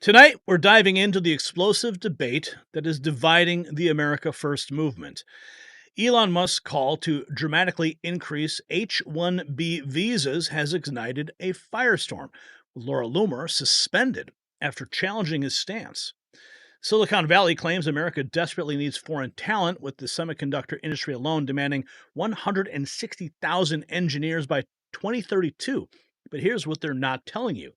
Tonight, we're diving into the explosive debate that is dividing the America First movement. Elon Musk's call to dramatically increase H1B visas has ignited a firestorm, with Laura Loomer suspended after challenging his stance. Silicon Valley claims America desperately needs foreign talent, with the semiconductor industry alone demanding 160,000 engineers by 2032. But here's what they're not telling you: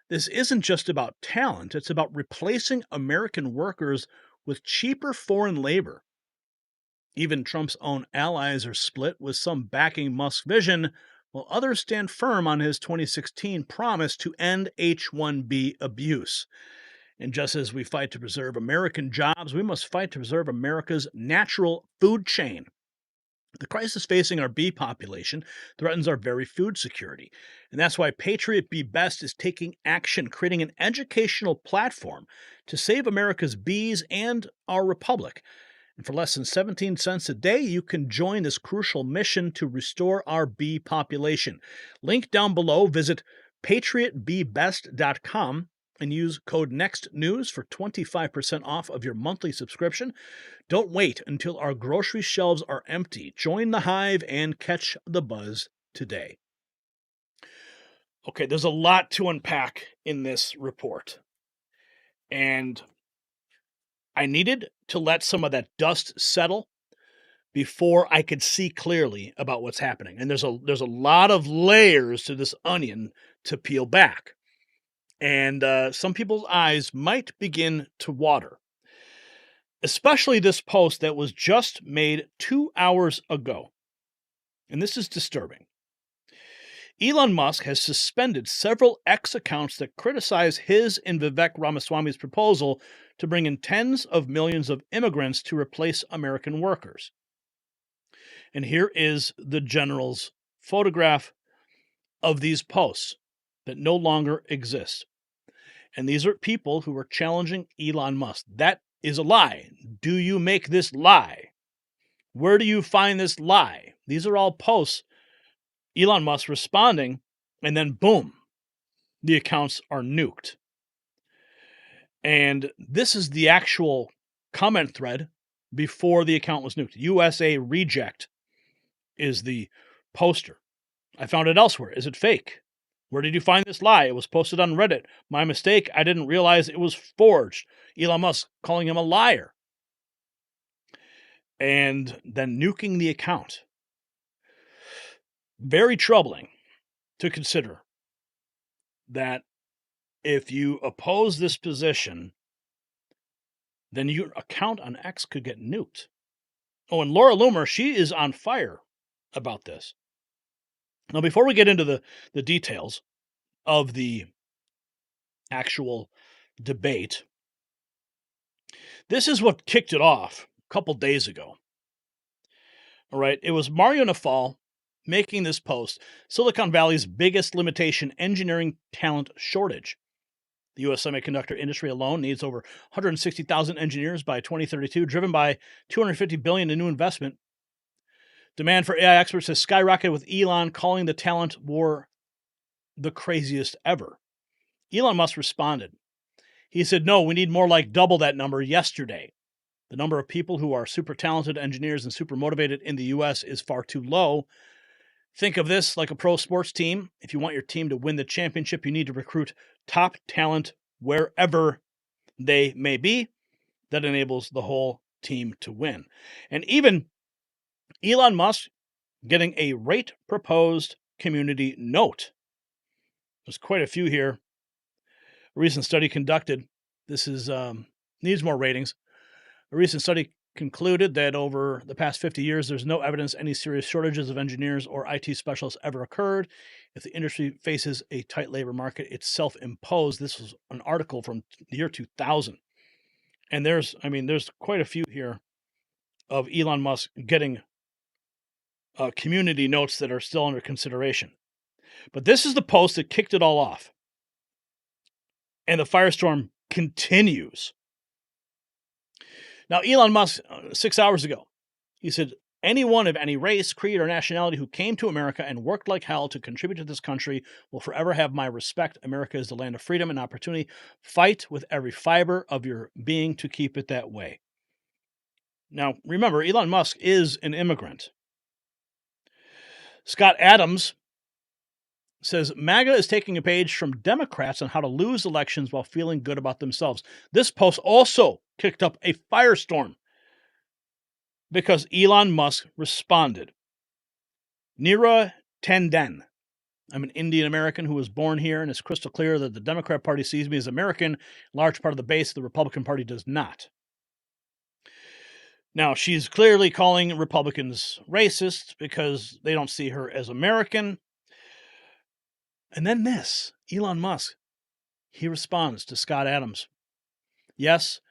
this isn't just about talent, it's about replacing American workers with cheaper foreign labor. Even Trump's own allies are split, with some backing Musk's vision, while others stand firm on his 2016 promise to end H1B abuse. And just as we fight to preserve American jobs, we must fight to preserve America's natural food chain. The crisis facing our bee population threatens our very food security. And that's why Patriot Bee Best is taking action, creating an educational platform to save America's bees and our republic. And for less than 17 cents a day, you can join this crucial mission to restore our bee population. Link down below. Visit patriotbeebest.com and use code NEXTNEWS for 25% off of your monthly subscription. Don't wait until our grocery shelves are empty. Join the hive and catch the buzz today. Okay, there's a lot to unpack in this report. And I needed to let some of that dust settle before I could see clearly about what's happening. And there's a lot of layers to this onion to peel back. And some people's eyes might begin to water, especially this post that was just made 2 hours ago. And this is disturbing. Elon Musk has suspended several X accounts that criticize his and Vivek Ramaswamy's proposal to bring in tens of millions of immigrants to replace American workers. And here is the general's photograph of these posts that no longer exist. And these are people who are challenging Elon Musk. That is a lie. Do you make this lie? Where do you find this lie? These are all posts. Elon Musk responding, and then boom, the accounts are nuked. And this is the actual comment thread before the account was nuked. USA Reject is the poster. I found it elsewhere. Is it fake? Where did you find this lie? It was posted on Reddit. My mistake. I didn't realize it was forged. Elon Musk calling him a liar. And then nuking the account. Very troubling to consider that if you oppose this position, then your account on X could get nuked. Oh, and Laura Loomer, she is on fire about this. Now, before we get into the details of the actual debate, this is what kicked it off a couple days ago. All right, it was Mario Nafal making this post: Silicon Valley's biggest limitation, engineering talent shortage. The U.S. semiconductor industry alone needs over 160,000 engineers by 2032, driven by $250 billion in new investment. Demand for AI experts has skyrocketed, with Elon calling the talent war the craziest ever. Elon Musk responded. He said, no, we need more like double that number yesterday. The number of people who are super talented engineers and super motivated in the U.S. is far too low. Think of this like a pro sports team. If you want your team to win the championship, you need to recruit top talent wherever they may be. That enables the whole team to win. And even Elon Musk getting a rate proposed community note. There's quite a few here. A recent study conducted, this is needs more ratings. A recent study concluded that over the past 50 years, there's no evidence any serious shortages of engineers or IT specialists ever occurred. If the industry faces a tight labor market, it's self-imposed. This was an article from the year 2000. And there's quite a few here of Elon Musk getting community notes that are still under consideration. But this is the post that kicked it all off. And the firestorm continues. Now, Elon Musk, 6 hours ago, he said, Anyone of any race, creed, or nationality who came to America and worked like hell to contribute to this country will forever have my respect. America is the land of freedom and opportunity. Fight with every fiber of your being to keep it that way. Now, remember, Elon Musk is an immigrant. Scott Adams says MAGA is taking a page from Democrats on how to lose elections while feeling good about themselves. This post also kicked up a firestorm because Elon Musk responded. Neera Tanden. I'm an Indian American who was born here, and it's crystal clear that the Democrat Party sees me as American. A large part of the base of the Republican Party does not. Now, she's clearly calling Republicans racist because they don't see her as American. And then this, Elon Musk, he responds to Scott Adams. Yes,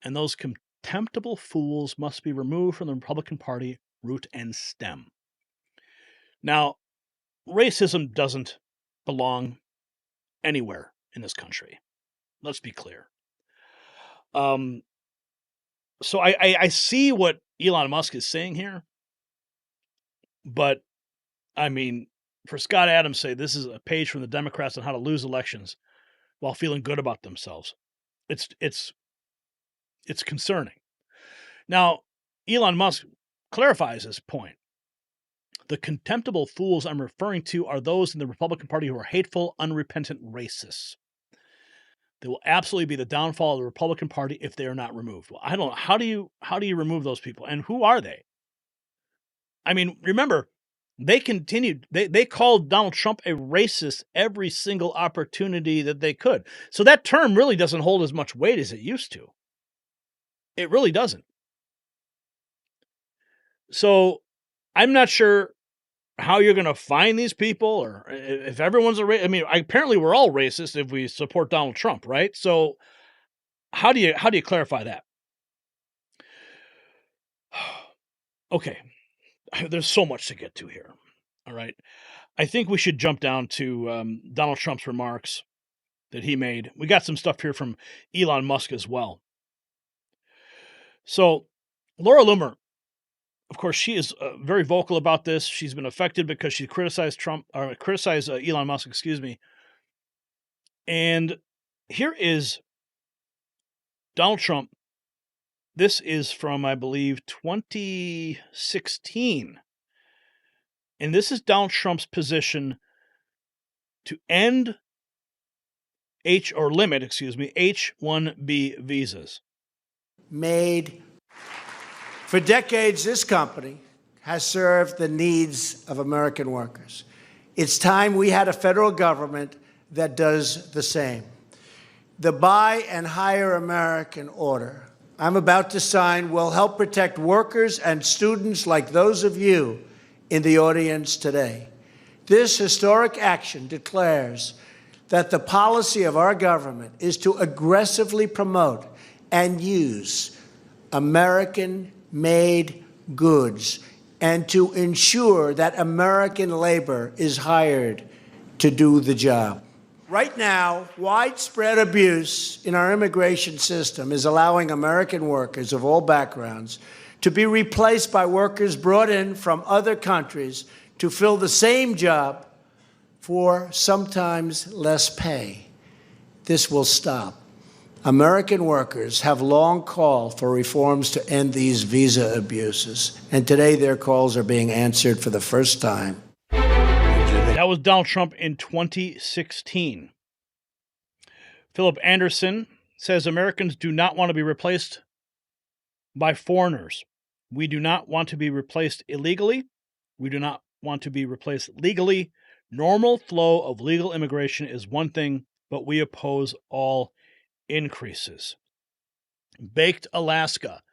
and those contemptible fools must be removed from the Republican Party, root and stem. Now, racism doesn't belong anywhere in this country. Let's be clear. So I see what Elon Musk is saying here, but I mean, for Scott Adams to say this is a page from the Democrats on how to lose elections while feeling good about themselves, it's concerning. Now, Elon Musk clarifies his point. The contemptible fools I'm referring to are those in the Republican Party who are hateful, unrepentant racists. They will absolutely be the downfall of the Republican Party if they are not removed. Well, I don't know. How do you remove those people? And who are they? I mean, remember, they continued, they called Donald Trump a racist every single opportunity that they could. So that term really doesn't hold as much weight as it used to. It really doesn't. So I'm not sure how you're going to find these people, or if everyone's I mean, apparently we're all racist if we support Donald Trump, right? So how do you clarify that? Okay, there's so much to get to here. All right, I think we should jump down to Donald Trump's remarks that he made. We got some stuff here from Elon Musk as well. So Laura Loomer, of course, she is very vocal about this. She's been affected because she criticized Elon Musk, excuse me. And here is Donald Trump. This is from, I believe, 2016. And this is Donald Trump's position to limit H1B visas. For decades, this company has served the needs of American workers. It's time we had a federal government that does the same. The Buy and Hire American order I'm about to sign will help protect workers and students like those of you in the audience today. This historic action declares that the policy of our government is to aggressively promote and use American-made goods and to ensure that American labor is hired to do the job. Right now, widespread abuse in our immigration system is allowing American workers of all backgrounds to be replaced by workers brought in from other countries to fill the same job for sometimes less pay. This will stop. American workers have long called for reforms to end these visa abuses, and today their calls are being answered for the first time. That was Donald Trump in 2016. Philip Anderson says Americans do not want to be replaced by foreigners. We do not want to be replaced illegally. We do not want to be replaced legally. Normal flow of legal immigration is one thing, but we oppose all increases. Baked Alaska.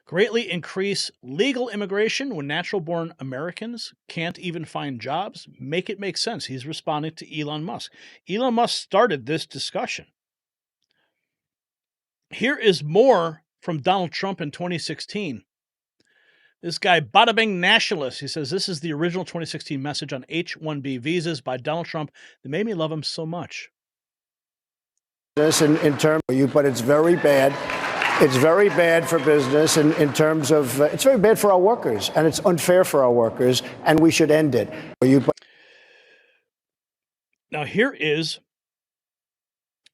Greatly increase legal immigration when natural-born Americans can't even find jobs. Make it make sense. He's responding to Elon Musk. Elon Musk started this discussion. Here is more from Donald Trump in 2016. This guy, Bada Bing Nationalist, he says, this is the original 2016 message on H1B visas by Donald Trump that made me love him so much. This in terms of you, but it's very bad. It's very bad for business in terms of, it's very bad for our workers, and it's unfair for our workers, and we should end it. Now,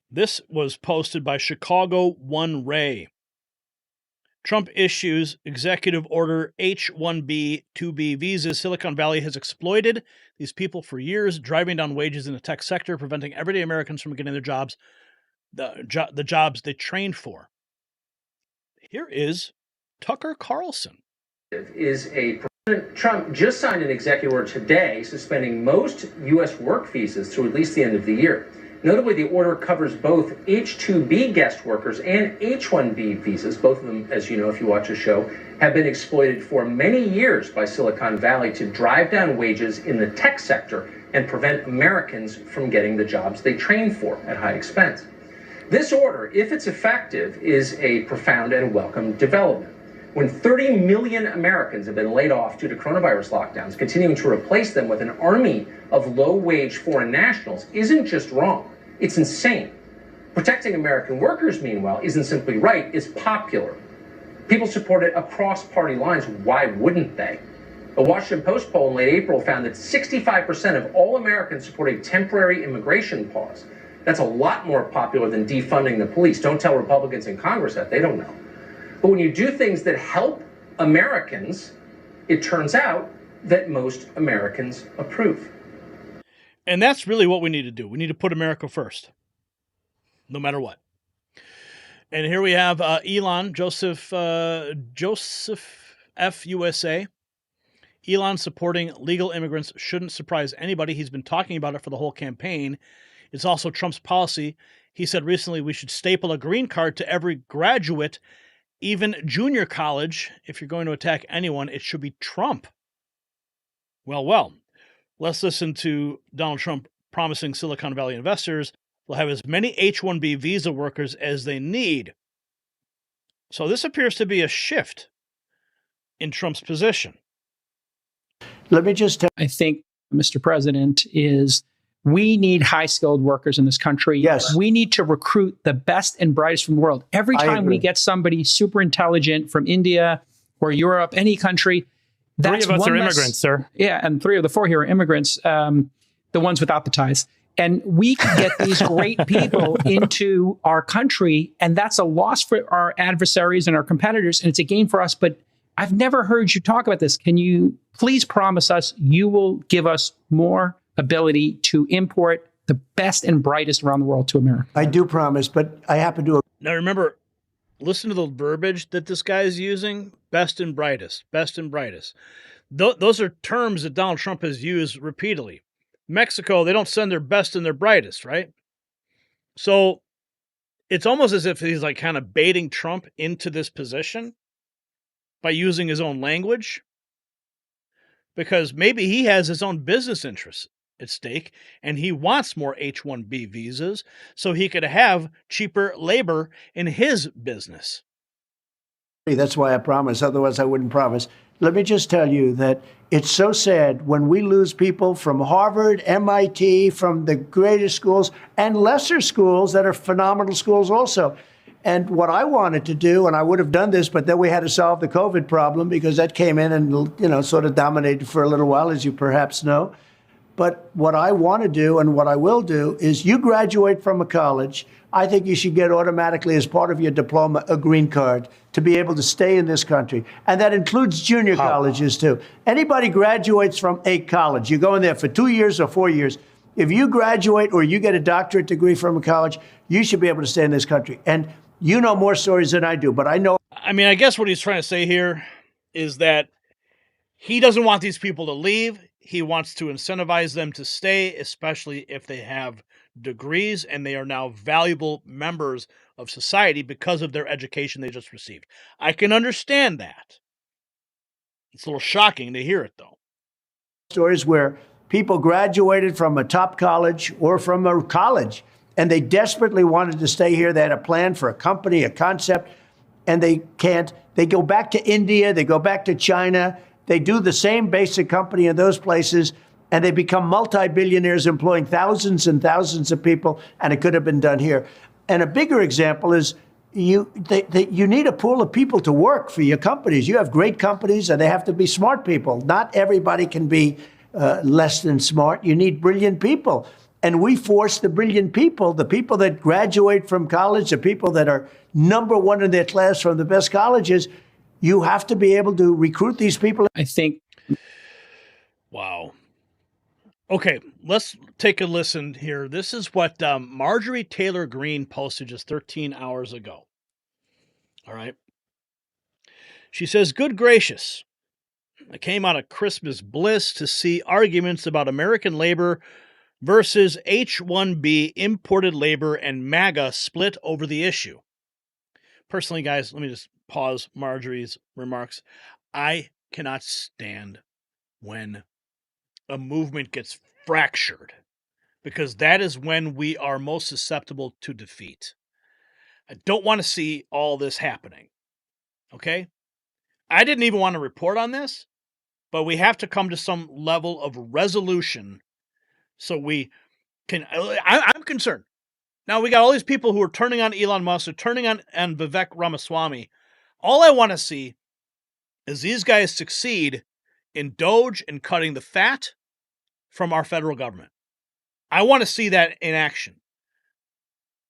this was posted by Chicago One Ray. Trump issues executive order H1B 2B visas. Silicon Valley has exploited these people for years, driving down wages in the tech sector, preventing everyday Americans from getting their jobs, the jobs they trained for. Here is Tucker Carlson. President Trump just signed an executive order today suspending most U.S. work visas through at least the end of the year. Notably, the order covers both H-2B guest workers and H-1B visas. Both of them, as you know if you watch the show, have been exploited for many years by Silicon Valley to drive down wages in the tech sector and prevent Americans from getting the jobs they trained for at high expense. This order, if it's effective, is a profound and welcome development. When 30 million Americans have been laid off due to coronavirus lockdowns, continuing to replace them with an army of low-wage foreign nationals isn't just wrong. It's insane. Protecting American workers, meanwhile, isn't simply right, it's popular. People support it across party lines. Why wouldn't they? A Washington Post poll in late April found that 65% of all Americans support a temporary immigration pause. That's a lot more popular than defunding the police. Don't tell Republicans in Congress that. They don't know. But when you do things that help Americans, it turns out that most Americans approve. And that's really what we need to do. We need to put America first, no matter what. And here we have Joseph F. USA. Elon supporting legal immigrants shouldn't surprise anybody. He's been talking about it for the whole campaign. It's also Trump's policy. He said recently we should staple a green card to every graduate, even junior college. If you're going to attack anyone, it should be Trump. Well. Let's listen to Donald Trump promising Silicon Valley investors will have as many H-1B visa workers as they need. So this appears to be a shift in Trump's position. Let me just tell I think, Mr. President, is we need high-skilled workers in this country. Yes. We need to recruit the best and brightest from the world. Every time we get somebody super intelligent from India or Europe, any country, that's 3 of us are immigrants, sir. Yeah, and 3 of the 4 here are immigrants, the ones without the ties. And we can get these great people into our country, and that's a loss for our adversaries and our competitors, and it's a gain for us. But I've never heard you talk about this. Can you please promise us you will give us more ability to import the best and brightest around the world to America? I do promise, but I happen to... Now remember, listen to the verbiage that this guy is using. Best and brightest, best and brightest. Those are terms that Donald Trump has used repeatedly. Mexico, they don't send their best and their brightest, right? So it's almost as if he's like kind of baiting Trump into this position by using his own language, because maybe he has his own business interests at stake and he wants more H-1B visas so he could have cheaper labor in his business. That's why I promise. Otherwise, I wouldn't promise. Let me just tell you that it's so sad when we lose people from Harvard, MIT, from the greatest schools and lesser schools that are phenomenal schools also. And what I wanted to do, and I would have done this, but then we had to solve the COVID problem because that came in and, sort of dominated for a little while, as you perhaps know. But what I want to do and what I will do is you graduate from a college, I think you should get automatically as part of your diploma a green card to be able to stay in this country. And that includes junior colleges, too. Anybody graduates from a college, you go in there for 2 years or 4 years. If you graduate or you get a doctorate degree from a college, you should be able to stay in this country. And you know more stories than I do, but I know. I mean, I guess what he's trying to say here is that he doesn't want these people to leave. He wants to incentivize them to stay, especially if they have degrees and they are now valuable members of society because of their education they just received. I can understand that. It's a little shocking to hear it, though. Stories where people graduated from a top college or from a college, and they desperately wanted to stay here. They had a plan for a company, a concept, and they can't. They go back to India, they go back to China. They do the same basic company in those places, and they become multi-billionaires employing thousands and thousands of people, and it could have been done here. And a bigger example is you need a pool of people to work for your companies. You have great companies, and they have to be smart people. Not everybody can be less than smart. You need brilliant people. And we force the brilliant people, the people that graduate from college, the people that are number one in their class from the best colleges. You have to be able to recruit these people. I think. Wow. Okay, let's take a listen here. This is what Marjorie Taylor Greene posted just 13 hours ago. All right. She says, "Good gracious. I came out of Christmas bliss to see arguments about American labor versus H1B imported labor and MAGA split over the issue." Personally, guys, let me just pause Marjorie's remarks. I cannot stand when a movement gets fractured, because that is when we are most susceptible to defeat. I don't want to see all this happening. Okay? I didn't even want to report on this, but we have to come to some level of resolution so we can. I'm concerned. Now we got all these people who are turning on Elon Musk, or turning on Vivek Ramaswamy. All I want to see is these guys succeed in Doge and cutting the fat from our federal government. I want to see that in action.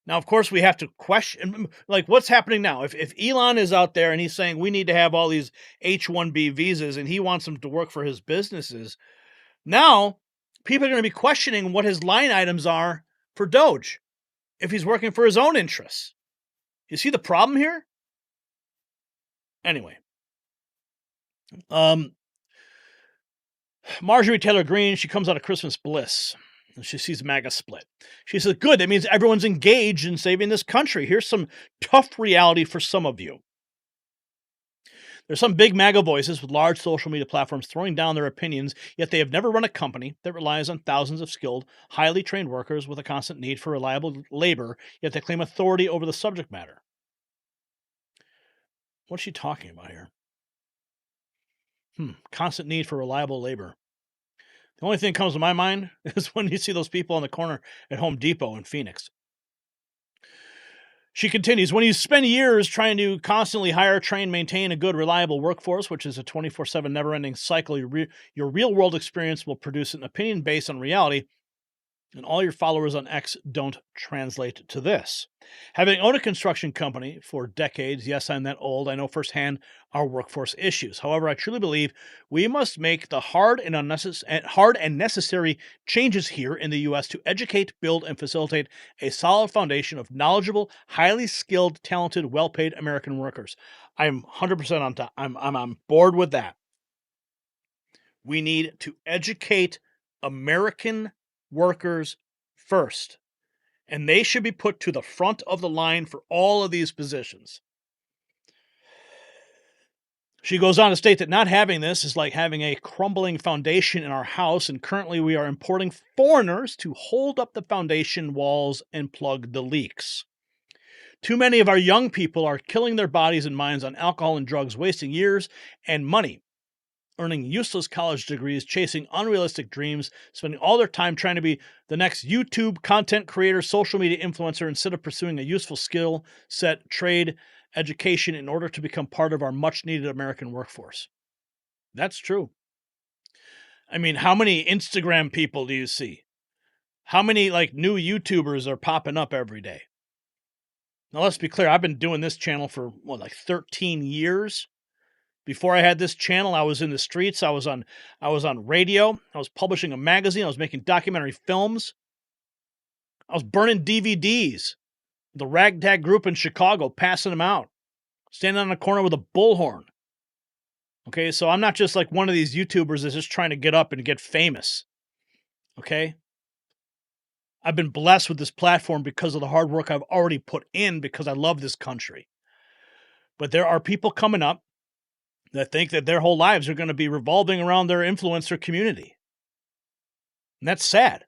Now, of course, we have to question, like, what's happening now? If Elon is out there and he's saying we need to have all these H1B visas and he wants them to work for his businesses, now people are going to be questioning what his line items are for Doge if he's working for his own interests. You see the problem here? Anyway, Marjorie Taylor Greene, she comes out of Christmas bliss. She sees MAGA split. She says, "Good, that means everyone's engaged in saving this country. Here's some tough reality for some of you. There's some big MAGA voices with large social media platforms throwing down their opinions, yet they have never run a company that relies on thousands of skilled, highly trained workers with a constant need for reliable labor, yet they claim authority over the subject matter." What's she talking about here? Constant need for reliable labor. The only thing that comes to my mind is when you see those people on the corner at Home Depot in Phoenix. She continues, "When you spend years trying to constantly hire, train, maintain a good, reliable workforce, which is a 24/7 never-ending cycle, your real-world experience will produce an opinion based on reality, and all your followers on X don't translate to this. Having owned a construction company for decades, yes, I'm that old, I know firsthand our workforce issues. However, I truly believe we must make the hard and necessary changes here in the U.S. to educate, build, and facilitate a solid foundation of knowledgeable, highly skilled, talented, well-paid American workers." I'm 100% on top. I'm on board with that. We need to educate American workers first, and they should be put to the front of the line for all of these positions. She goes on to state that not having this is like having a crumbling foundation in our house, and currently we are importing foreigners to hold up the foundation walls and plug the leaks. Too many of our young people are killing their bodies and minds on alcohol and drugs, wasting years and money earning useless college degrees, chasing unrealistic dreams, spending all their time trying to be the next YouTube content creator, social media influencer, instead of pursuing a useful skill set, trade, education in order to become part of our much needed American workforce. That's true. I mean, how many Instagram people do you see? How many new YouTubers are popping up every day? Now, let's be clear. I've been doing this channel for 13 years. Before I had this channel, I was in the streets. I was on radio. I was publishing a magazine. I was making documentary films. I was burning DVDs. The ragtag group in Chicago, passing them out, standing on a corner with a bullhorn. Okay, so I'm not just like one of these YouTubers that's just trying to get up and get famous. Okay? I've been blessed with this platform because of the hard work I've already put in, because I love this country. But there are people coming up that think that their whole lives are going to be revolving around their influencer community. And that's sad.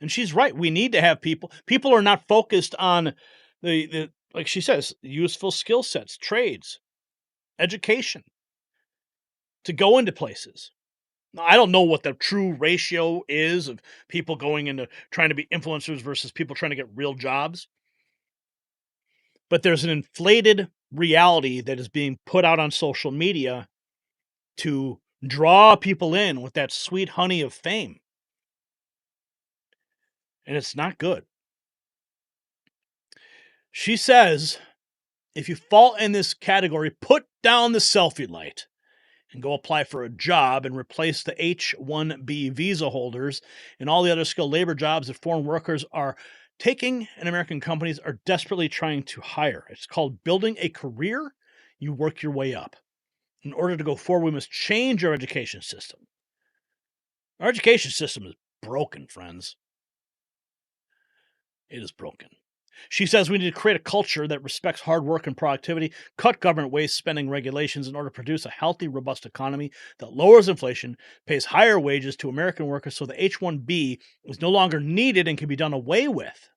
And she's right. We need to have people. People are not focused on the like she says, useful skill sets, trades, education to go into places. Now, I don't know what the true ratio is of people going into trying to be influencers versus people trying to get real jobs. But there's an inflated reality that is being put out on social media to draw people in with that sweet honey of fame. And it's not good. She says, if you fall in this category, put down the selfie light and go apply for a job and replace the H1B visa holders and all the other skilled labor jobs that foreign workers are taking and American companies are desperately trying to hire. It's called building a career. You work your way up. In order to go forward, we must change our education system. Our education system is broken, friends. It is broken. She says we need to create a culture that respects hard work and productivity, cut government waste spending regulations in order to produce a healthy, robust economy that lowers inflation, pays higher wages to American workers so the H-1B is no longer needed and can be done away with.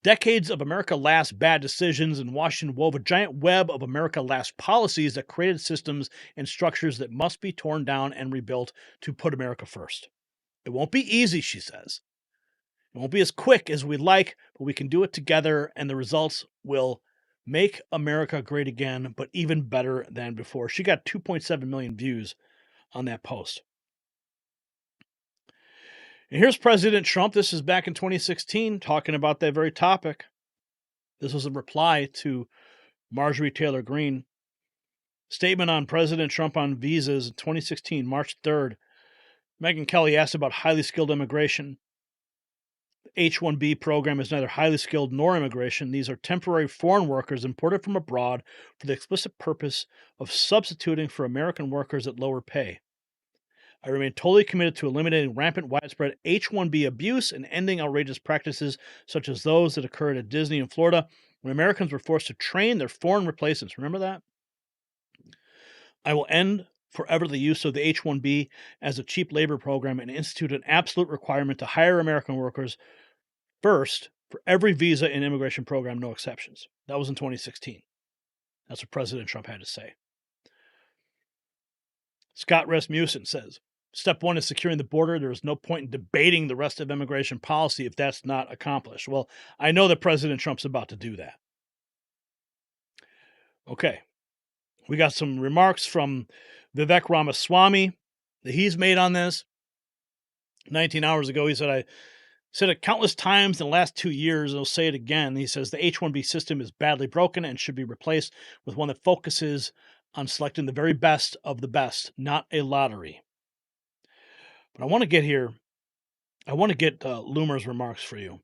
Decades of America Last bad decisions in Washington wove a giant web of America Last policies that created systems and structures that must be torn down and rebuilt to put America first. It won't be easy, she says. It won't be as quick as we'd like, but we can do it together, and the results will make America great again, but even better than before. She got 2.7 million views on that post. And here's President Trump. This is back in 2016, talking about that very topic. This was a reply to Marjorie Taylor Greene. Statement on President Trump on visas in 2016, March 3rd. Megyn Kelly asked about highly skilled immigration. H-1B program is neither highly skilled nor immigration. These are temporary foreign workers imported from abroad for the explicit purpose of substituting for American workers at lower pay. I remain totally committed to eliminating rampant, widespread H-1B abuse and ending outrageous practices such as those that occurred at Disney in Florida when Americans were forced to train their foreign replacements. Remember that? I will end forever the use of the H-1B as a cheap labor program and institute an absolute requirement to hire American workers first for every visa and immigration program, no exceptions. That was in 2016. That's what President Trump had to say. Scott Rasmussen says, step one is securing the border. There is no point in debating the rest of immigration policy if that's not accomplished. Well, I know that President Trump's about to do that. Okay. We got some remarks from Vivek Ramaswamy that he's made on this. 19 hours ago, he said, I said it countless times in the last 2 years, and I'll say it again. He says the H-1B system is badly broken and should be replaced with one that focuses on selecting the very best of the best, not a lottery. But I want to get Loomer's remarks for you.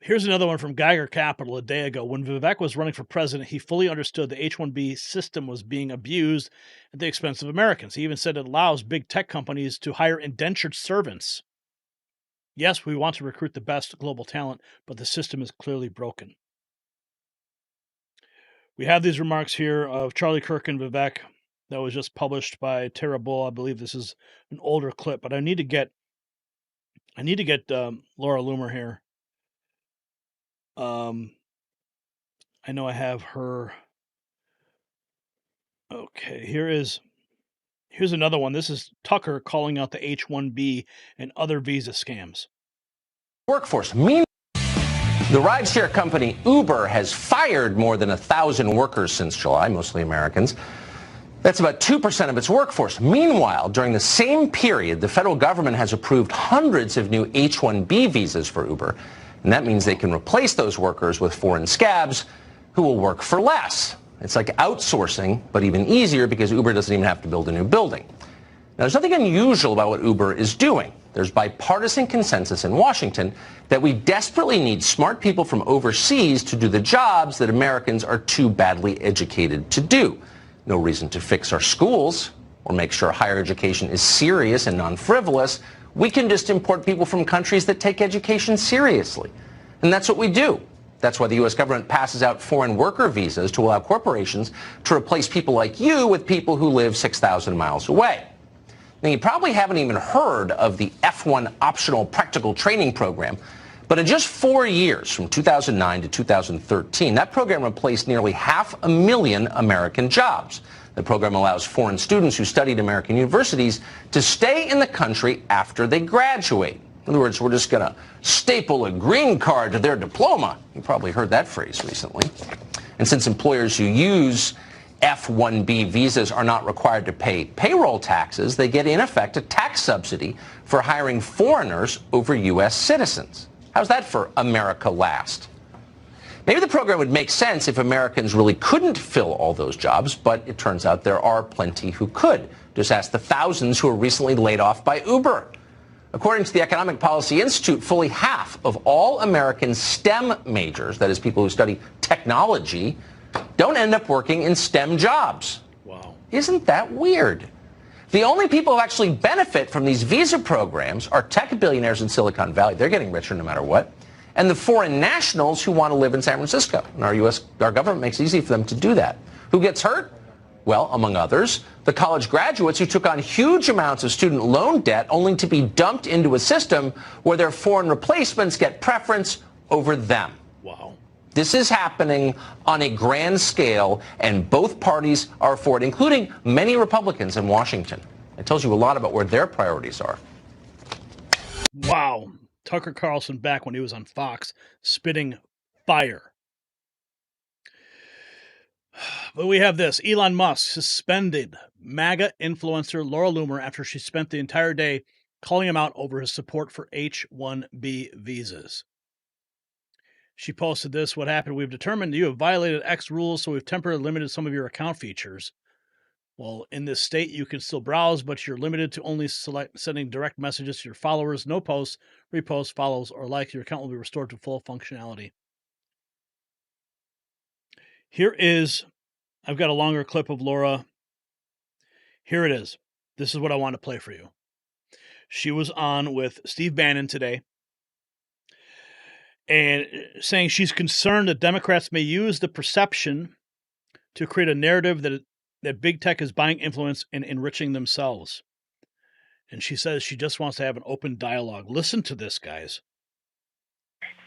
Here's another one from Geiger Capital a day ago. When Vivek was running for president, he fully understood the H-1B system was being abused at the expense of Americans. He even said it allows big tech companies to hire indentured servants. Yes, we want to recruit the best global talent, but the system is clearly broken. We have these remarks here of Charlie Kirk and Vivek that was just published by Tara Bull. I believe this is an older clip, but I need to get Laura Loomer here. I know I have her. Okay, here's another one. This is Tucker calling out the H-1B and other visa scams. Workforce. Meanwhile, the rideshare company Uber has fired more than 1,000 workers since July, mostly Americans. That's about 2% of its workforce. Meanwhile, during the same period, the federal government has approved hundreds of new H-1B visas for Uber. And that means they can replace those workers with foreign scabs who will work for less. It's like outsourcing, but even easier because Uber doesn't even have to build a new building. Now, there's nothing unusual about what Uber is doing. There's bipartisan consensus in Washington that we desperately need smart people from overseas to do the jobs that Americans are too badly educated to do. No reason to fix our schools or make sure higher education is serious and non-frivolous. We can just import people from countries that take education seriously. And that's what we do. That's why the U.S. government passes out foreign worker visas to allow corporations to replace people like you with people who live 6,000 miles away. Now, you probably haven't even heard of the F1 optional practical training program, but in just 4 years, from 2009 to 2013, that program replaced nearly 500,000 American jobs. The program allows foreign students who studied American universities to stay in the country after they graduate. In other words, we're just going to staple a green card to their diploma. You probably heard that phrase recently. And since employers who use F1B visas are not required to pay payroll taxes, they get, in effect, a tax subsidy for hiring foreigners over U.S. citizens. How's that for America Last? Maybe the program would make sense if Americans really couldn't fill all those jobs, but it turns out there are plenty who could. Just ask the thousands who were recently laid off by Uber. According to the Economic Policy Institute, fully half of all American STEM majors, that is people who study technology, don't end up working in STEM jobs. Wow. Isn't that weird? The only people who actually benefit from these visa programs are tech billionaires in Silicon Valley. They're getting richer no matter what. And the foreign nationals who want to live in San Francisco. And our government makes it easy for them to do that. Who gets hurt? Well, among others, the college graduates who took on huge amounts of student loan debt only to be dumped into a system where their foreign replacements get preference over them. Wow. This is happening on a grand scale, and both parties are for it, including many Republicans in Washington. It tells you a lot about where their priorities are. Wow. Tucker Carlson back when he was on Fox, spitting fire. But we have this. Elon Musk suspended MAGA influencer Laura Loomer after she spent the entire day calling him out over his support for H1B visas. She posted this. What happened? We've determined you have violated X rules, so we've temporarily limited some of your account features. Well, in this state, you can still browse, but you're limited to only sending direct messages to your followers. No posts, reposts, follows, or likes. Your account will be restored to full functionality. Here is, I've got a longer clip of Laura. Here it is. This is what I want to play for you. She was on with Steve Bannon today and saying she's concerned that Democrats may use the perception to create a narrative that big tech is buying influence and enriching themselves. And she says she just wants to have an open dialogue. Listen to this, guys.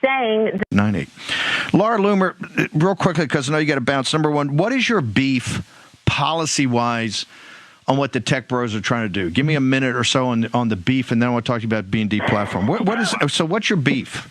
Saying 98. Laura Loomer, real quickly, because I know you got to bounce. Number one, what is your beef policy-wise on what the tech bros are trying to do? Give me a minute or so on the beef, and then I want to talk to you about B&D platform. What's your beef?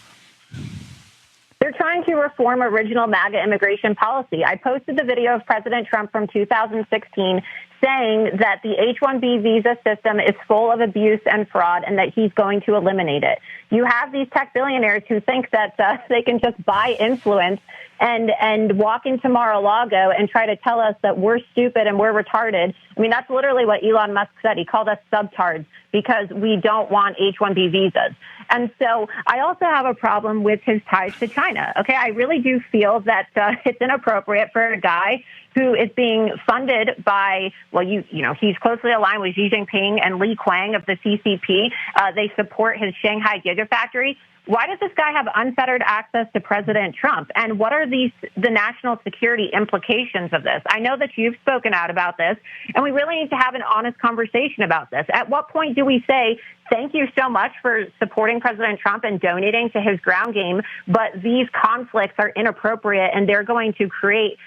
they're trying to reform original MAGA immigration policy. I posted the video of President Trump from 2016 saying that the H1B visa system is full of abuse and fraud and that he's going to eliminate it. You have these tech billionaires who think that they can just buy influence and walk into Mar-a-Lago and try to tell us that we're stupid and we're retarded. I mean, that's literally what Elon Musk said. He called us subtards because we don't want H-1B visas. And so I also have a problem with his ties to China. Okay, I really do feel that it's inappropriate for a guy who is being funded by, well, you know, he's closely aligned with Xi Jinping and Li Qiang of the CCP. They support his Shanghai Gigafactory. Why does this guy have unfettered access to President Trump? And what are the national security implications of this? I know that you've spoken out about this, and we really need to have an honest conversation about this. At what point do we say, thank you so much for supporting President Trump and donating to his ground game, but these conflicts are inappropriate and they're going to create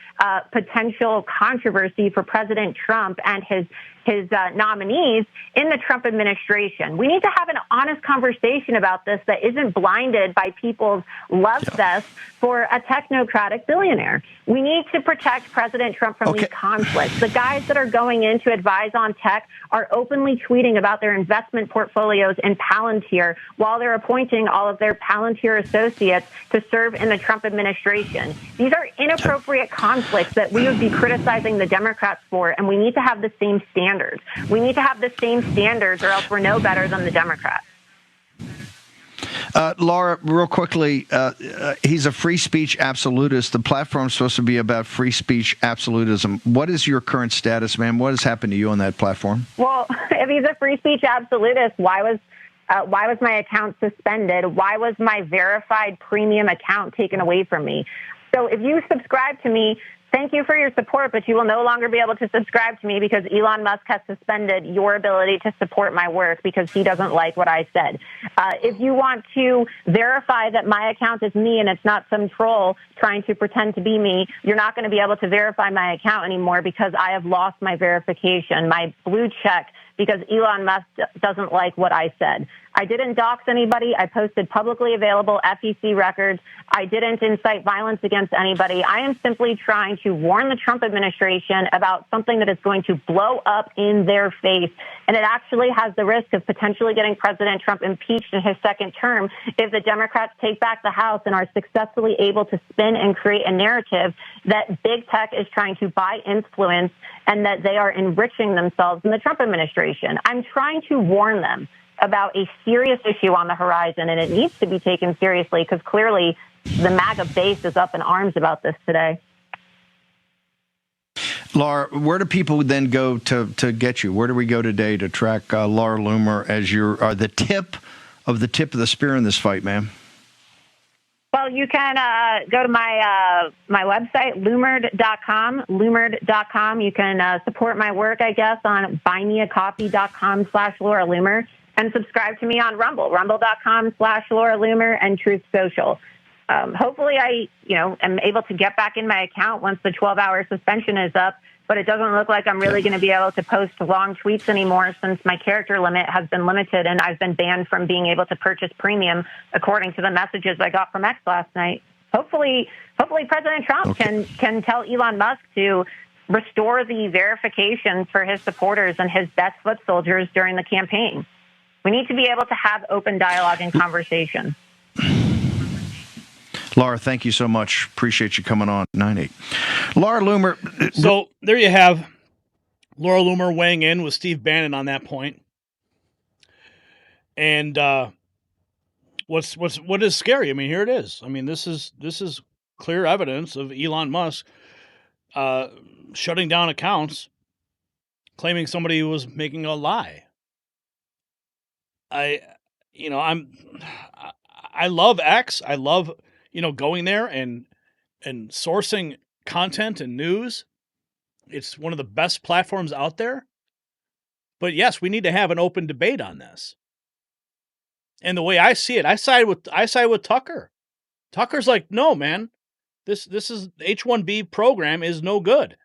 potential controversy for President Trump and his nominees in the Trump administration? We need to have an honest conversation about this that isn't blinded by people's love fest for a technocratic billionaire. We need to protect President Trump from these conflicts. The guys that are going in to advise on tech are openly tweeting about their investment portfolios in Palantir while they're appointing all of their Palantir associates to serve in the Trump administration. These are inappropriate conflicts that we would be criticizing the Democrats for, and we need to have the same standards. We need to have the same standards or else we're no better than the Democrats. Laura, real quickly, he's a free speech absolutist. The platform's supposed to be about free speech absolutism. What is your current status, ma'am? What has happened to you on that platform? Well, if he's a free speech absolutist, why was my account suspended? Why was my verified premium account taken away from me? So if you subscribe to me, thank you for your support, but you will no longer be able to subscribe to me because Elon Musk has suspended your ability to support my work because he doesn't like what I said. If you want to verify that my account is me and it's not some troll trying to pretend to be me, you're not going to be able to verify my account anymore because I have lost my verification, my blue check, because Elon Musk doesn't like what I said. I didn't dox anybody. I posted publicly available FEC records. I didn't incite violence against anybody. I am simply trying to warn the Trump administration about something that is going to blow up in their face. And it actually has the risk of potentially getting President Trump impeached in his second term if the Democrats take back the House and are successfully able to spin and create a narrative that big tech is trying to buy influence and that they are enriching themselves in the Trump administration. I'm trying to warn them about a serious issue on the horizon, and it needs to be taken seriously because clearly the MAGA base is up in arms about this today. Laura, where do people then go to get you? Where do we go today to track Laura Loomer as your the tip of the spear in this fight, ma'am? Well, you can go to my website, loomered.com, loomered.com. You can support my work, I guess, on buymeacoffee.com/Laura Loomer, and subscribe to me on Rumble, rumble.com/Laura Loomer, and Truth Social. Hopefully I, am able to get back in my account once the 12-hour suspension is up, but it doesn't look like I'm really going to be able to post long tweets anymore since my character limit has been limited and I've been banned from being able to purchase premium according to the messages I got from X last night. Hopefully President Trump can tell Elon Musk to restore the verifications for his supporters and his best foot soldiers during the campaign. We need to be able to have open dialogue and conversation. Laura, thank you so much. Appreciate you coming on 9-8. Laura Loomer. So there you have Laura Loomer weighing in with Steve Bannon on that point. And what is scary? I mean, here it is. I mean, this is clear evidence of Elon Musk shutting down accounts, claiming somebody was making a lie. I love X. I love going there and sourcing content and news. It's one of the best platforms out there. But yes, we need to have an open debate on this. And the way I see it, I side with Tucker. Tucker's like, no, man, this is H1B program is no good.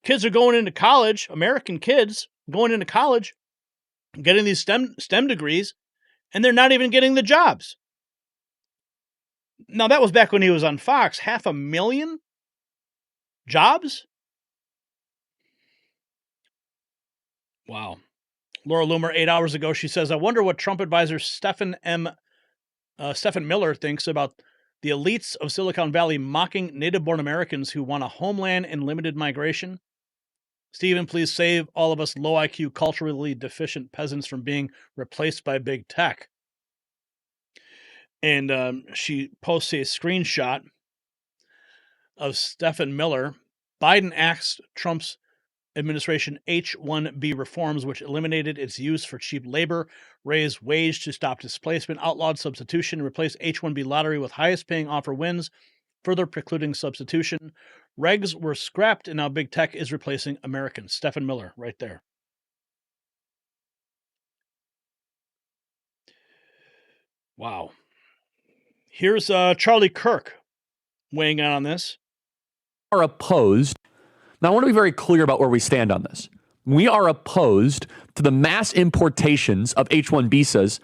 Kids are going into college, American kids going into college, getting these STEM degrees, and they're not even getting the jobs. Now, that was back when he was on Fox. 500,000 jobs? Wow. Laura Loomer, 8 hours ago, she says, I wonder what Trump advisor Stephen Miller thinks about the elites of Silicon Valley mocking native-born Americans who want a homeland and limited migration. Stephen, please save all of us low IQ, culturally deficient peasants from being replaced by big tech. And she posts a screenshot of Stephen Miller. Biden axed Trump's administration H1B reforms, which eliminated its use for cheap labor, raised wage to stop displacement, outlawed substitution, replaced H1B lottery with highest paying offer wins, further precluding substitution. Regs were scrapped, and now big tech is replacing Americans. Stephen Miller, right there. Wow. Here's Charlie Kirk weighing in on this. Are opposed. Now, I want to be very clear about where we stand on this. We are opposed to the mass importations of H-1 visas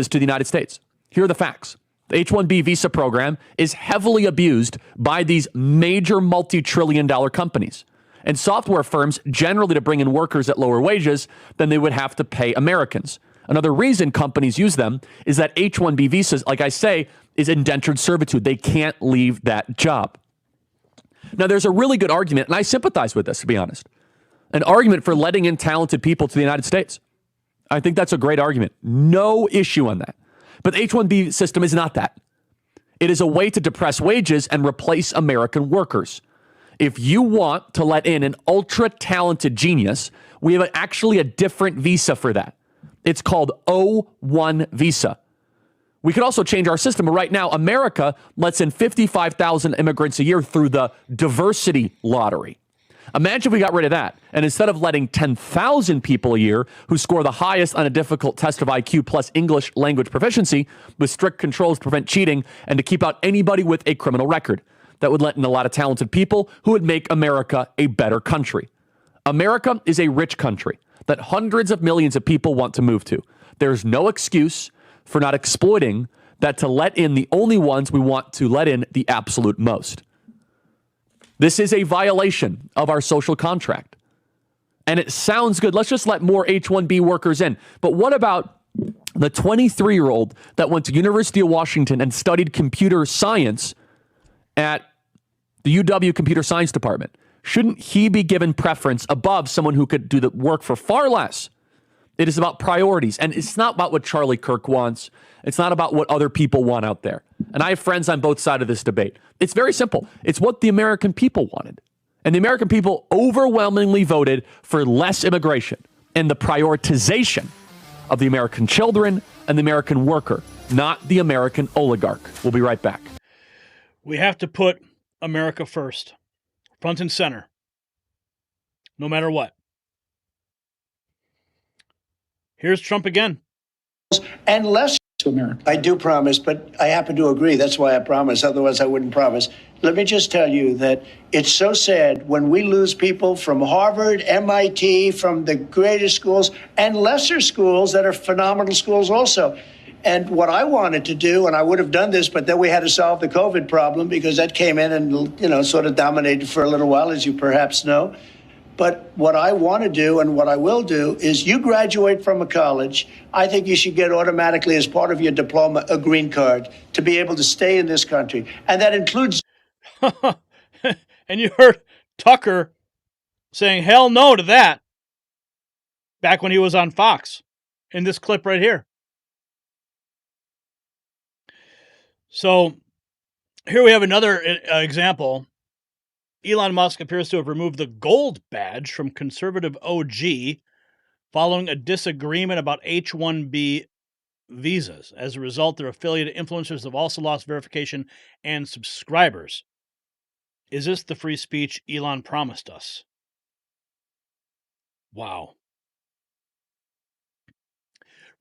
to the United States. Here are the facts. The H-1B visa program is heavily abused by these major multi-trillion-dollar companies and software firms, generally to bring in workers at lower wages than they would have to pay Americans. Another reason companies use them is that H-1B visas, like I say, is indentured servitude. They can't leave that job. Now, there's a really good argument, and I sympathize with this, to be honest, an argument for letting in talented people to the United States. I think that's a great argument. No issue on that. But the H-1B system is not that. It is a way to depress wages and replace American workers. If you want to let in an ultra-talented genius, we have actually a different visa for that. It's called O1 visa. We could also change our system, but right now, America lets in 55,000 immigrants a year through the diversity lottery. Imagine if we got rid of that, and instead of letting 10,000 people a year who score the highest on a difficult test of IQ plus English language proficiency with strict controls to prevent cheating and to keep out anybody with a criminal record, that would let in a lot of talented people who would make America a better country. America is a rich country that hundreds of millions of people want to move to. There's no excuse for not exploiting that to let in the only ones we want to let in the absolute most. This is a violation of our social contract. And it sounds good. Let's just let more H1B workers in. But what about the 23-year-old that went to University of Washington and studied computer science at the UW Computer Science Department? Shouldn't he be given preference above someone who could do the work for far less? It is about priorities, and it's not about what Charlie Kirk wants. It's not about what other people want out there. And I have friends on both sides of this debate. It's very simple. It's what the American people wanted. And the American people overwhelmingly voted for less immigration and the prioritization of the American children and the American worker, not the American oligarch. We'll be right back. We have to put America first, front and center, no matter what. Here's Trump again. And less To America. I do promise, but I happen to agree. That's why I promise. Otherwise, I wouldn't promise. Let me just tell you that it's so sad when we lose people from Harvard, MIT, from the greatest schools, and lesser schools that are phenomenal schools also. And what I wanted to do, and I would have done this, but then we had to solve the COVID problem because that came in and, sort of dominated for a little while, as you perhaps know. But what I want to do and what I will do is you graduate from a college, I think you should get automatically as part of your diploma a green card to be able to stay in this country. And that includes... And you heard Tucker saying hell no to that back when he was on Fox in this clip right here. So here we have another example. Elon Musk appears to have removed the gold badge from conservative OG following a disagreement about H1B visas. As a result, their affiliated influencers have also lost verification and subscribers. Is this the free speech Elon promised us? Wow.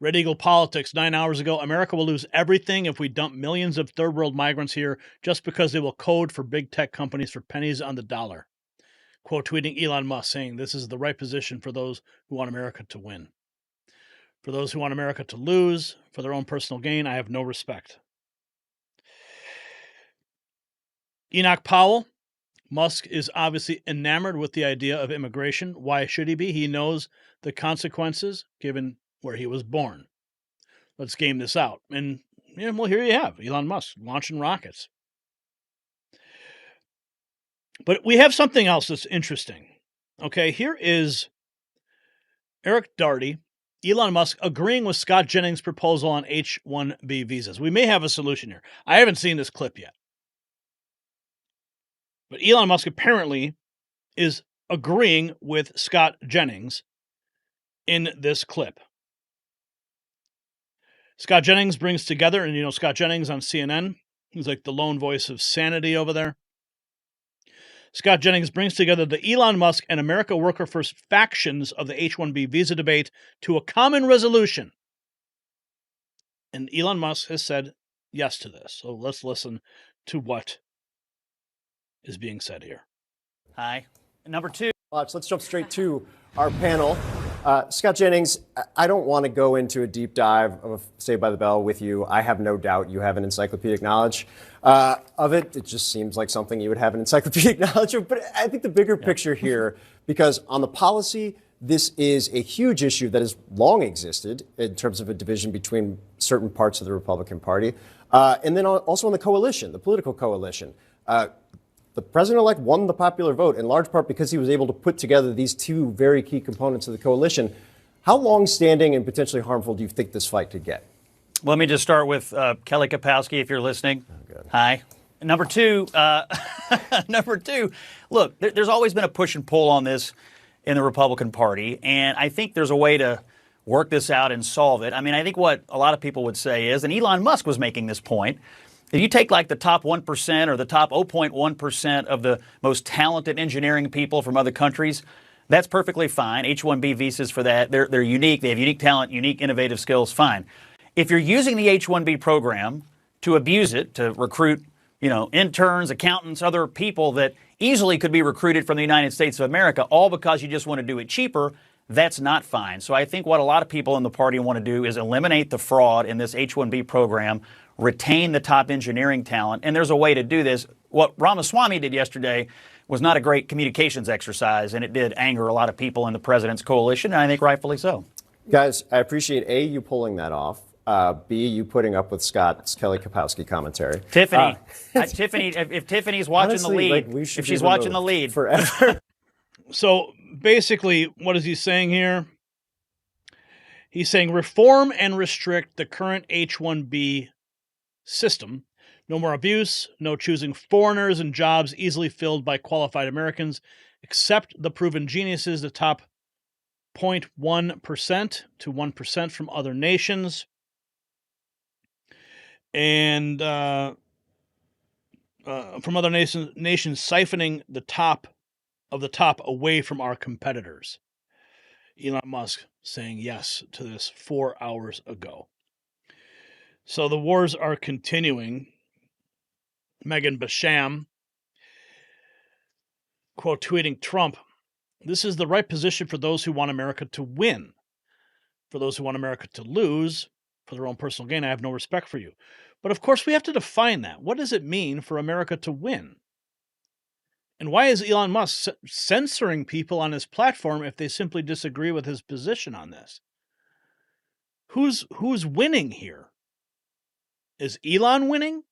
Red Eagle Politics, 9 hours ago. America will lose everything if we dump millions of third world migrants here just because they will code for big tech companies for pennies on the dollar. Quote tweeting Elon Musk saying this is the right position for those who want America to win. For those who want America to lose for their own personal gain, I have no respect. Enoch Powell. Musk is obviously enamored with the idea of immigration. Why should he be? He knows the consequences given where he was born. Let's game this out. And well, here you have Elon Musk launching rockets. But we have something else that's interesting. Okay, here is Eric Darty, Elon Musk agreeing with Scott Jennings' proposal on H1B visas. We may have a solution here. I haven't seen this clip yet. But Elon Musk apparently is agreeing with Scott Jennings in this clip. Scott Jennings brings together, and Scott Jennings on CNN, he's like the lone voice of sanity over there. Scott Jennings brings together the Elon Musk and America Worker First factions of the H1B visa debate to a common resolution. And Elon Musk has said yes to this. So let's listen to what is being said here. Hi. Number two. Let's jump straight to our panel. Scott Jennings, I don't want to go into a deep dive of Saved by the Bell with you. I have no doubt you have an encyclopedic knowledge of it. It just seems like something you would have an encyclopedic knowledge of. But I think the bigger picture here, because on the policy, this is a huge issue that has long existed in terms of a division between certain parts of the Republican Party. And then also on the coalition, the political coalition. The president-elect won the popular vote in large part because he was able to put together these two very key components of the coalition. How long-standing and potentially harmful do you think this fight could get? Let me just start with Kelly Kapowski, if you're listening. Oh, hi. Number two, look, there's always been a push and pull on this in the Republican Party, and I think there's a way to work this out and solve it. I mean, I think what a lot of people would say is, and Elon Musk was making this point, if you take like the top 1% or the top 0.1% of the most talented engineering people from other countries, that's perfectly fine. H-1B visas for that, they're unique. They have unique talent, unique innovative skills, fine. If you're using the H-1B program to abuse it, to recruit, interns, accountants, other people that easily could be recruited from the United States of America, all because you just want to do it cheaper, that's not fine. So I think what a lot of people in the party want to do is eliminate the fraud in this H-1B program, retain the top engineering talent, and there's a way to do this. What Ramaswamy did yesterday was not a great communications exercise, and it did anger a lot of people in the president's coalition, and I think rightfully so. Guys, I appreciate A, you pulling that off. B, you putting up with Scott's Kelly Kapowski commentary. Tiffany, Tiffany, if Tiffany's watching honestly, the lead, like, we should if be she's watching removed the lead forever. So basically, what is he saying here? He's saying reform and restrict the current H-1B system. No more abuse, no choosing foreigners and jobs easily filled by qualified Americans, except the proven geniuses, the top 0.1% to 1% from other nations. And from other nations siphoning the top of the top away from our competitors. Elon Musk saying yes to this 4 hours ago. So the wars are continuing. Megan Basham, quote, tweeting Trump, "This is the right position for those who want America to win. For those who want America to lose, for their own personal gain, I have no respect for you." But of course, we have to define that. What does it mean for America to win? And why is Elon Musk censoring people on his platform if they simply disagree with his position on this? Who's winning here? Is Elon winning?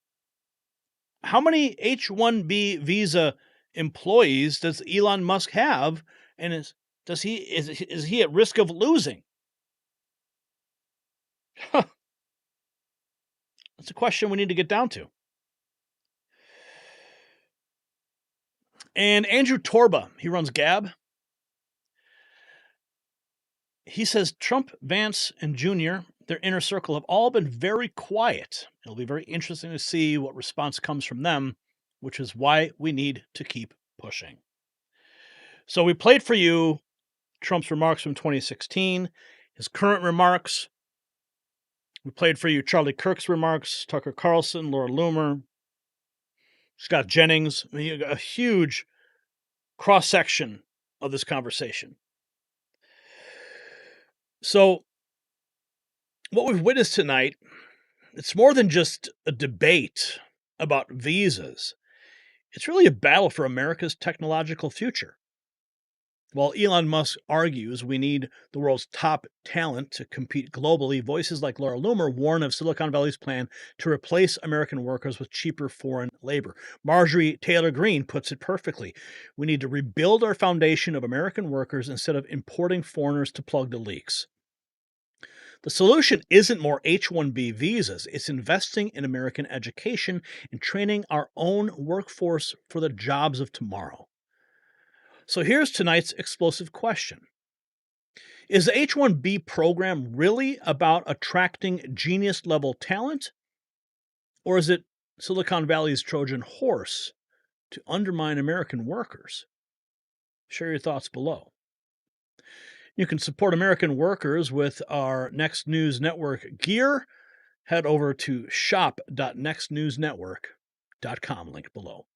How many H-1B visa employees does Elon Musk have, and is he at risk of losing? That's a question we need to get down to. And Andrew Torba, he runs Gab. He says Trump, Vance, and Jr., their inner circle, have all been very quiet. It'll be very interesting to see what response comes from them, which is why we need to keep pushing. So we played for you Trump's remarks from 2016, his current remarks. We played for you Charlie Kirk's remarks, Tucker Carlson, Laura Loomer, Scott Jennings. I mean, you got a huge cross-section of this conversation. So what we've witnessed tonight, it's more than just a debate about visas. It's really a battle for America's technological future. While Elon Musk argues we need the world's top talent to compete globally, voices like Laura Loomer warn of Silicon Valley's plan to replace American workers with cheaper foreign labor. Marjorie Taylor Greene puts it perfectly. We need to rebuild our foundation of American workers instead of importing foreigners to plug the leaks. The solution isn't more H-1B visas. It's investing in American education and training our own workforce for the jobs of tomorrow. So here's tonight's explosive question. Is the H-1B program really about attracting genius-level talent? Or is it Silicon Valley's Trojan horse to undermine American workers? Share your thoughts below. You can support American workers with our Next News Network gear. Head over to shop.nextnewsnetwork.com, link below.